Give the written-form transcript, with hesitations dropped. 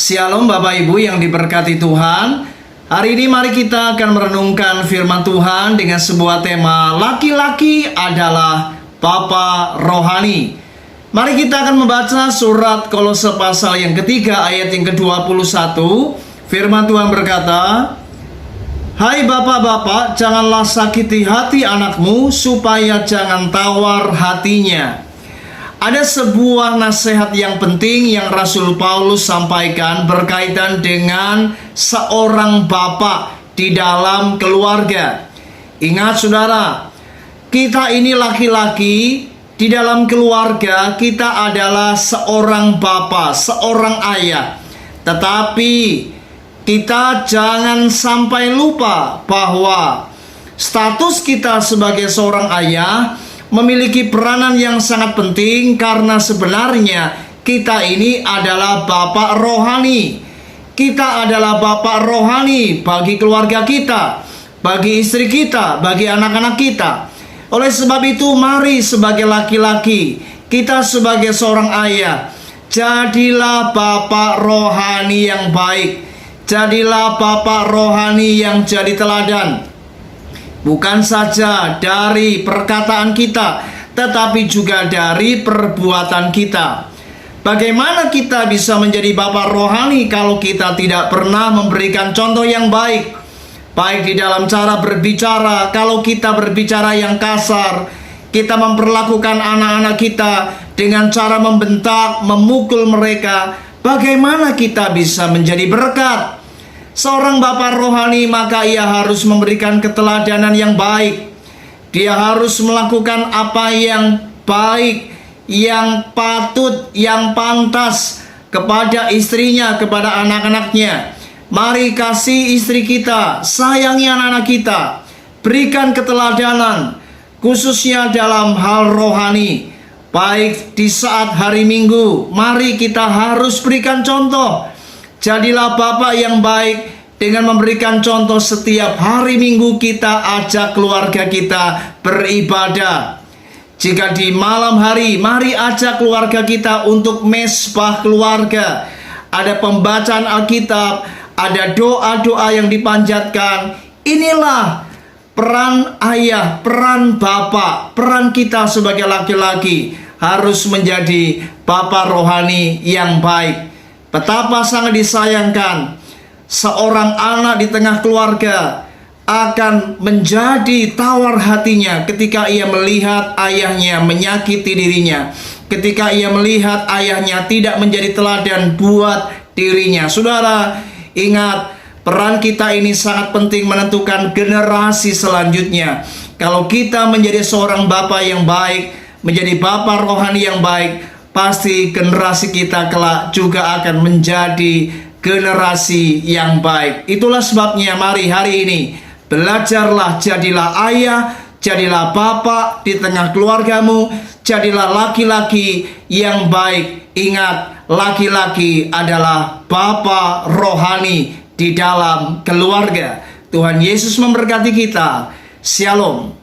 Shalom Bapak Ibu yang diberkati Tuhan. Hari ini mari kita akan merenungkan firman Tuhan dengan sebuah tema, laki-laki adalah bapa rohani. Mari kita akan membaca surat Kolose pasal yang ketiga ayat yang ke-21. Firman Tuhan berkata, "Hai bapak-bapak, janganlah sakiti hati anakmu supaya jangan tawar hatinya." Ada sebuah nasihat yang penting yang Rasul Paulus sampaikan berkaitan dengan seorang bapak di dalam keluarga. Ingat saudara, kita ini laki-laki, di dalam keluarga kita adalah seorang bapak, seorang ayah. Tetapi kita jangan sampai lupa bahwa status kita sebagai seorang ayah memiliki peranan yang sangat penting, karena sebenarnya kita ini adalah bapak rohani. Kita adalah bapak rohani bagi keluarga kita, bagi istri kita, bagi anak-anak kita. Oleh sebab itu, mari sebagai laki-laki, kita sebagai seorang ayah, jadilah bapak rohani yang baik. Jadilah bapak rohani yang jadi teladan. Bukan saja dari perkataan kita, tetapi juga dari perbuatan kita. Bagaimana kita bisa menjadi bapak rohani kalau kita tidak pernah memberikan contoh yang baik? Baik di dalam cara berbicara, kalau kita berbicara yang kasar, kita memperlakukan anak-anak kita dengan cara membentak, memukul mereka, bagaimana kita bisa menjadi berkat? Seorang bapak rohani maka ia harus memberikan keteladanan yang baik. Dia harus melakukan apa yang baik, yang patut, yang pantas kepada istrinya, kepada anak-anaknya. Mari kasih istri kita, sayangi anak-anak kita, berikan keteladanan, khususnya dalam hal rohani. Baik di saat hari Minggu, mari kita harus berikan contoh. Jadilah bapak yang baik dengan memberikan contoh. Setiap hari Minggu kita ajak keluarga kita beribadah. Jika di malam hari, mari ajak keluarga kita untuk mesbah keluarga. Ada pembacaan Alkitab, ada doa-doa yang dipanjatkan. Inilah peran ayah, peran bapak, peran kita sebagai laki-laki harus menjadi bapak rohani yang baik. Betapa sangat disayangkan seorang anak di tengah keluarga akan menjadi tawar hatinya ketika ia melihat ayahnya menyakiti dirinya, ketika ia melihat ayahnya tidak menjadi teladan buat dirinya. Saudara, ingat, peran kita ini sangat penting menentukan generasi selanjutnya. Kalau kita menjadi seorang bapak yang baik, menjadi bapak rohani yang baik, pasti generasi kita kelak juga akan menjadi generasi yang baik. Itulah sebabnya mari hari ini belajarlah, jadilah ayah, jadilah bapak di tengah keluargamu, jadilah laki-laki yang baik. Ingat, laki-laki adalah bapak rohani di dalam keluarga. Tuhan Yesus memberkati kita. Shalom.